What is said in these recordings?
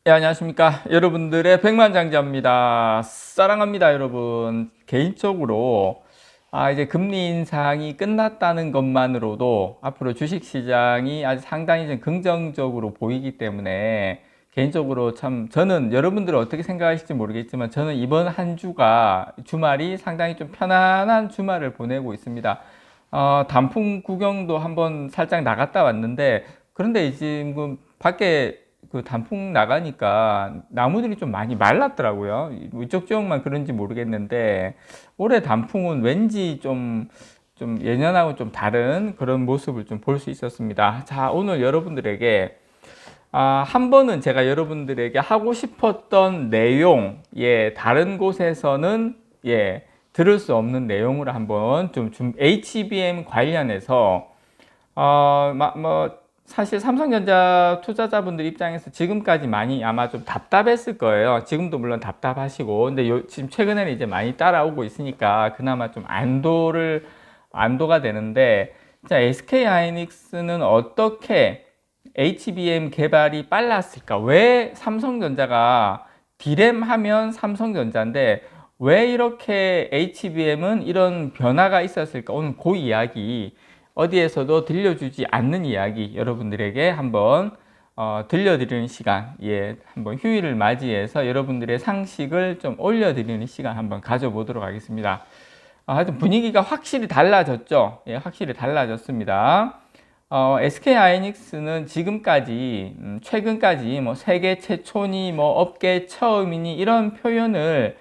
예, 안녕하십니까. 여러분들의 백만장자입니다. 사랑합니다, 여러분. 개인적으로, 이제 금리 인상이 끝났다는 것만으로도 앞으로 주식시장이 아주 상당히 좀 긍정적으로 보이기 때문에 개인적으로 참, 저는 여러분들은 어떻게 생각하실지 모르겠지만 저는 이번 한 주가 주말이 상당히 좀 편안한 주말을 보내고 있습니다. 단풍 구경도 한번 살짝 나갔다 왔는데 그런데 지금 밖에 그 단풍 나가니까 나무들이 좀 많이 말랐더라고요. 이쪽 지역만 그런지 모르겠는데 올해 단풍은 왠지 좀 예년하고 좀 다른 그런 모습을 좀 볼 수 있었습니다. 자, 오늘 여러분들에게 한 번은 제가 여러분들에게 하고 싶었던 내용, 예, 다른 곳에서는 예, 들을 수 없는 내용으로 한번 좀 HBM 관련해서 사실 삼성전자 투자자분들 입장에서 지금까지 많이 아마 좀 답답했을 거예요. 지금도 물론 답답하시고, 근데 지금 최근에는 이제 많이 따라오고 있으니까 그나마 좀 안도가 되는데, 자, SK 하이닉스는 어떻게 HBM 개발이 빨랐을까? 왜 삼성전자가 디램 하면 삼성전자인데, 왜 이렇게 HBM은 이런 변화가 있었을까? 오늘 그 이야기 어디에서도 들려주지 않는 이야기 여러분들에게 한번 들려드리는 시간, 예, 한번 휴일을 맞이해서 여러분들의 상식을 좀 올려드리는 시간 한번 가져보도록 하겠습니다. 하여튼 분위기가 확실히 달라졌죠. 예, 확실히 달라졌습니다. SK 하이닉스는 지금까지 최근까지 뭐 세계 최초니 뭐 업계 처음이니 이런 표현을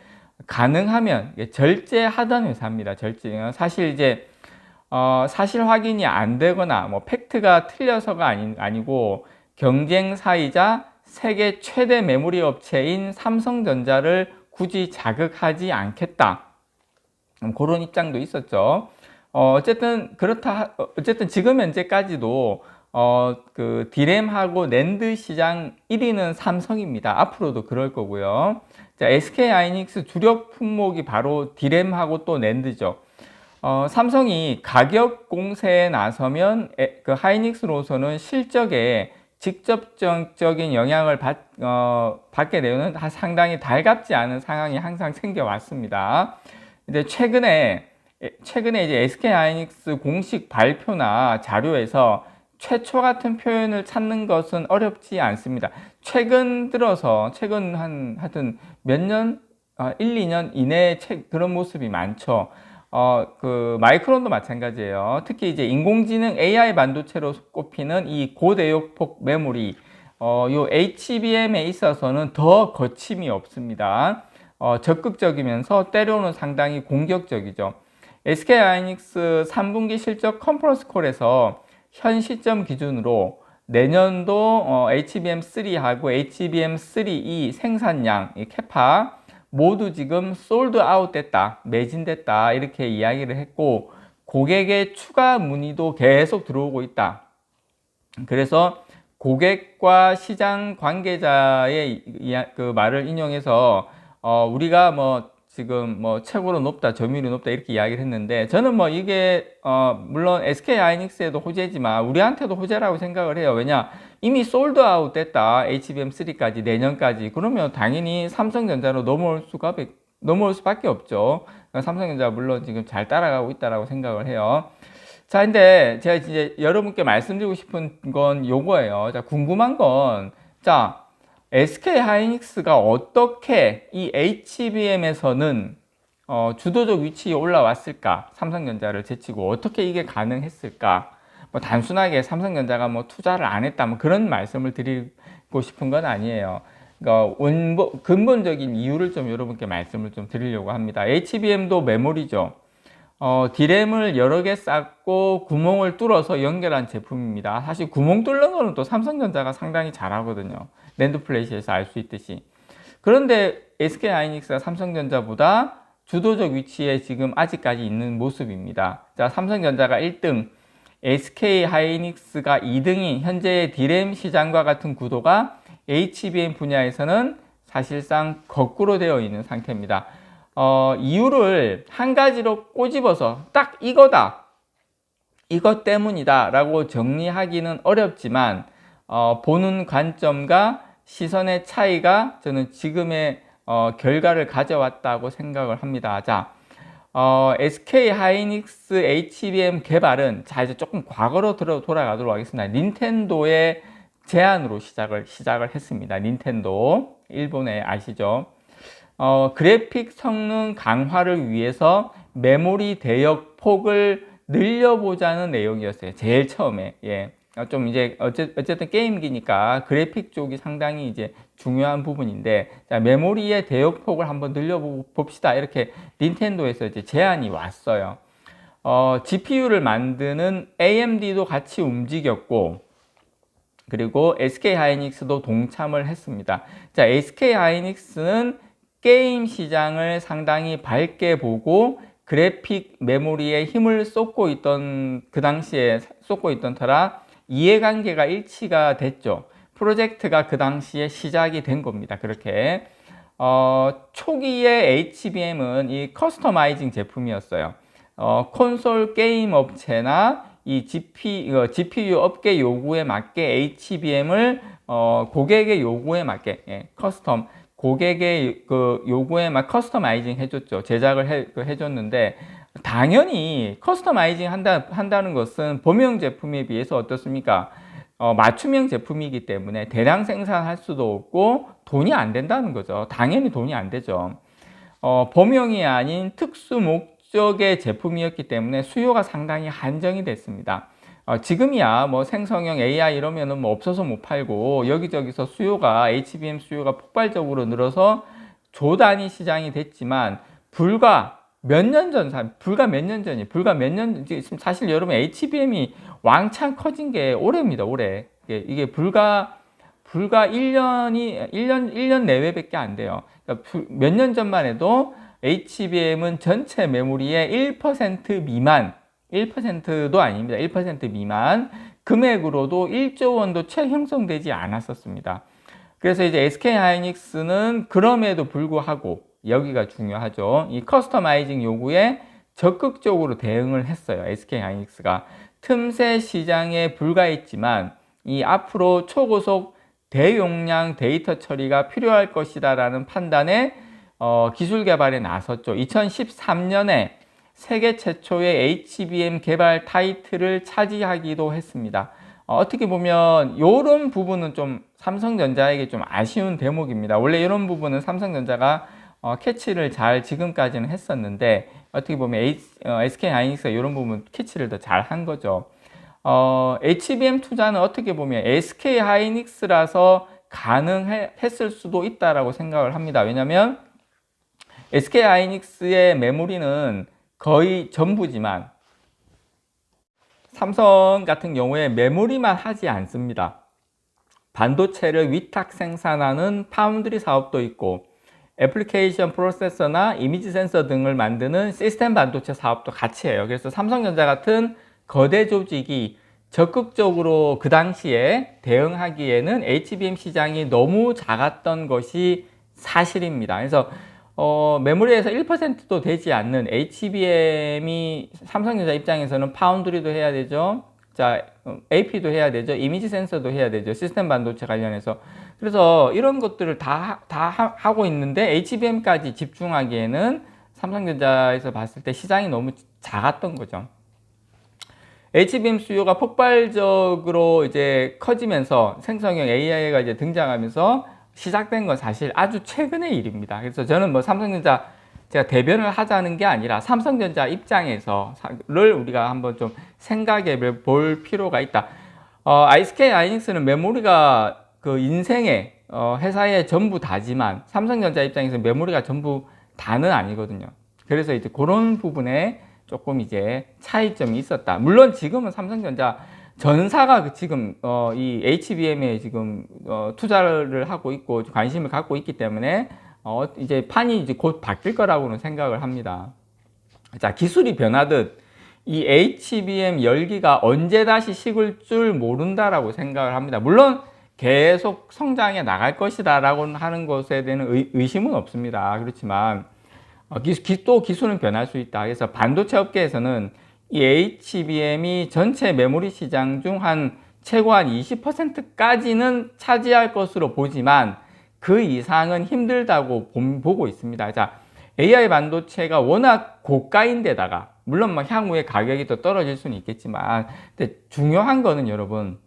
가능하면 절제하던 회사입니다. 절제. 사실 이제 사실 확인이 안 되거나 뭐 팩트가 틀려서가 아니고 경쟁사이자 세계 최대 메모리 업체인 삼성전자를 굳이 자극하지 않겠다. 그런 입장도 있었죠. 어쨌든 지금 현재까지도 그 디램하고 낸드 시장 1위는 삼성입니다. 앞으로도 그럴 거고요. 자, SK 하이닉스 주력 품목이 바로 디램하고 또 낸드죠. 삼성이 가격 공세에 나서면 그 하이닉스로서는 실적에 직접적인 영향을 받게 되는 상당히 달갑지 않은 상황이 항상 생겨왔습니다. 근데 최근에 이제 SK 하이닉스 공식 발표나 자료에서 최초 같은 표현을 찾는 것은 어렵지 않습니다. 최근 하여튼 몇 년, 1, 2년 이내에 그런 모습이 많죠. 그 마이크론도 마찬가지예요. 특히 이제 인공지능 AI 반도체로 꼽히는 이 고대역폭 메모리, 요 HBM에 있어서는 더 거침이 없습니다. 적극적이면서 때로는 상당히 공격적이죠. SK 하이닉스 3분기 실적 컨퍼런스 콜에서 현 시점 기준으로 내년도 HBM3하고 HBM3E 생산량, 캐파 모두 지금 솔드 아웃 됐다, 매진됐다 이렇게 이야기를 했고 고객의 추가 문의도 계속 들어오고 있다. 그래서 고객과 시장 관계자의 그 말을 인용해서 우리가 뭐 지금 뭐 최고로 높다, 점유율이 높다 이렇게 이야기를 했는데 저는 뭐 이게 물론 SK 하이닉스에도 호재지만 우리한테도 호재라고 생각을 해요. 왜냐 이미 솔드 아웃 됐다, HBM3까지 내년까지. 그러면 당연히 삼성전자로 넘어올 수밖에 없죠. 삼성전자 물론 지금 잘 따라가고 있다라고 생각을 해요. 자, 근데 제가 이제 여러분께 말씀드리고 싶은 건 요거예요. 자, 궁금한 건, 자, SK 하이닉스가 어떻게 이 HBM에서는 주도적 위치에 올라왔을까? 삼성전자를 제치고 어떻게 이게 가능했을까? 뭐 단순하게 삼성전자가 뭐 투자를 안 했다, 뭐 그런 말씀을 드리고 싶은 건 아니에요. 그러니까 근본적인 이유를 좀 여러분께 말씀을 좀 드리려고 합니다. HBM도 메모리죠. 디램을 여러 개 쌓고 구멍을 뚫어서 연결한 제품입니다. 사실 구멍 뚫는 거는 또 삼성전자가 상당히 잘하거든요. 낸드 플래시에서 알 수 있듯이. 그런데 SK 하이닉스가 삼성전자보다 주도적 위치에 지금 아직까지 있는 모습입니다. 자, 삼성전자가 1등, SK 하이닉스가 2등인 현재의 디램 시장과 같은 구도가 HBM 분야에서는 사실상 거꾸로 되어 있는 상태입니다. 이유를 한 가지로 꼬집어서 딱 이거다, 이것 때문이다 라고 정리하기는 어렵지만 보는 관점과 시선의 차이가 저는 지금의 결과를 가져왔다고 생각을 합니다. 자, SK 하이닉스 HBM 개발은, 자, 이제 조금 과거로 돌아가도록 하겠습니다. 닌텐도의 제안으로 시작을 했습니다. 닌텐도, 일본에 아시죠? 그래픽 성능 강화를 위해서 메모리 대역 폭을 늘려보자는 내용이었어요. 제일 처음에. 예. 좀 이제 어쨌든 게임기니까 그래픽 쪽이 상당히 이제 중요한 부분인데, 자, 메모리의 대역폭을 한번 늘려봅시다. 이렇게 닌텐도에서 이제 제안이 왔어요. GPU를 만드는 AMD도 같이 움직였고, 그리고 SK 하이닉스도 동참을 했습니다. 자, SK 하이닉스는 게임 시장을 상당히 밝게 보고 그래픽 메모리에 힘을 쏟고 있던, 그 당시에 쏟고 있던 터라 이해관계가 일치가 됐죠. 프로젝트가 그 당시에 시작이 된 겁니다. 그렇게 초기에 HBM은 이 커스터마이징 제품이었어요. 콘솔 게임 업체나 이 GPU 업계 요구에 맞게 HBM을 고객의 요구에 맞게, 예, 커스텀, 고객의 그 요구에 맞게 커스터마이징 해줬죠. 제작을 해줬는데, 당연히 커스터마이징 한다는 것은 범용 제품에 비해서 어떻습니까? 맞춤형 제품이기 때문에 대량 생산할 수도 없고 돈이 안 된다는 거죠. 당연히 돈이 안 되죠. 범용이 아닌 특수 목적의 제품이었기 때문에 수요가 상당히 한정이 됐습니다. 지금이야 뭐 생성형 AI 이러면은 뭐 없어서 못 팔고 여기저기서 HBM 수요가 폭발적으로 늘어서 조 단위 시장이 됐지만, 불과 몇 년 전이 사실 여러분 HBM이 왕창 커진 게 올해입니다. 올해. 이게 불과 1년 내외밖에 안 돼요. 그러니까 몇 년 전만 해도 HBM은 전체 메모리의 1% 미만, 1%도 아닙니다. 1% 미만 금액으로도 1조 원도 채 형성되지 않았었습니다. 그래서 이제 SK 하이닉스는 그럼에도 불구하고, 여기가 중요하죠, 이 커스터마이징 요구에 적극적으로 대응을 했어요. SK 하이닉스가 틈새 시장에 불과했지만 이 앞으로 초고속 대용량 데이터 처리가 필요할 것이다 라는 판단에 기술 개발에 나섰죠. 2013년에 세계 최초의 HBM 개발 타이틀을 차지하기도 했습니다. 어떻게 보면 이런 부분은 좀 삼성전자에게 좀 아쉬운 대목입니다. 원래 이런 부분은 삼성전자가 캐치를 잘 지금까지는 했었는데, 어떻게 보면 SK 하이닉스가 이런 부분 캐치를 더 잘 한 거죠. HBM 투자는 어떻게 보면 SK 하이닉스라서 가능했을 수도 있다라고 생각을 합니다. 왜냐하면 SK 하이닉스의 메모리는 거의 전부지만 삼성 같은 경우에 메모리만 하지 않습니다. 반도체를 위탁 생산하는 파운드리 사업도 있고, 애플리케이션 프로세서나 이미지 센서 등을 만드는 시스템 반도체 사업도 같이 해요. 그래서 삼성전자 같은 거대 조직이 적극적으로 그 당시에 대응하기에는 HBM 시장이 너무 작았던 것이 사실입니다. 그래서 메모리에서 1%도 되지 않는 HBM이 삼성전자 입장에서는 파운드리도 해야 되죠. 자, AP도 해야 되죠. 이미지 센서도 해야 되죠. 시스템 반도체 관련해서. 그래서 이런 것들을 다 하고 있는데 HBM까지 집중하기에는 삼성전자에서 봤을 때 시장이 너무 작았던 거죠. HBM 수요가 폭발적으로 이제 커지면서 생성형 AI가 이제 등장하면서 시작된 건 사실 아주 최근의 일입니다. 그래서 저는 뭐 삼성전자 제가 대변을 하자는 게 아니라 삼성전자 입장에서를 우리가 한번 좀 생각해 볼 필요가 있다. SK 하이닉스는 메모리가 그 인생의 회사의 전부 다지만 삼성전자 입장에서 메모리가 전부 다는 아니거든요. 그래서 이제 그런 부분에 조금 이제 차이점이 있었다. 물론 지금은 삼성전자 전사가 지금 이 HBM에 지금 투자를 하고 있고 관심을 갖고 있기 때문에 이제 판이 이제 곧 바뀔 거라고는 생각을 합니다. 자, 기술이 변하듯 이 HBM 열기가 언제 다시 식을 줄 모른다라고 생각을 합니다. 물론 계속 성장해 나갈 것이다 라고 하는 것에 대한 의심은 없습니다. 그렇지만 또 기술은 변할 수 있다. 그래서 반도체 업계에서는 이 HBM이 전체 메모리 시장 중 한 최고 한 20%까지는 차지할 것으로 보지만 그 이상은 힘들다고 보고 있습니다. 자, AI 반도체가 워낙 고가인데다가 물론 뭐 향후에 가격이 더 떨어질 수는 있겠지만, 근데 중요한 거는 여러분,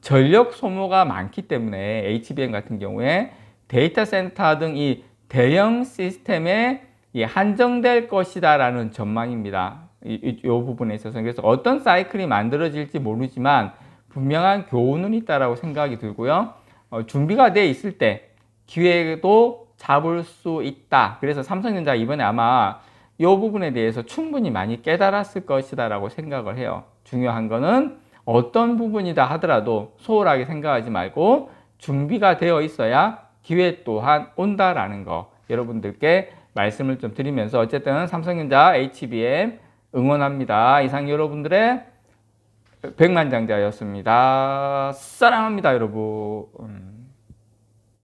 전력 소모가 많기 때문에 HBM 같은 경우에 데이터 센터 등 이 대형 시스템에 한정될 것이다라는 전망입니다. 이 부분에 있어서. 그래서 어떤 사이클이 만들어질지 모르지만 분명한 교훈은 있다라고 생각이 들고요. 준비가 돼 있을 때 기회도 잡을 수 있다. 그래서 삼성전자 이번에 아마 이 부분에 대해서 충분히 많이 깨달았을 것이다라고 생각을 해요. 중요한 거는 어떤 부분이다 하더라도 소홀하게 생각하지 말고 준비가 되어 있어야 기회 또한 온다라는 거, 여러분들께 말씀을 좀 드리면서, 어쨌든 삼성전자 HBM 응원합니다. 이상 여러분들의 백만장자였습니다. 사랑합니다, 여러분.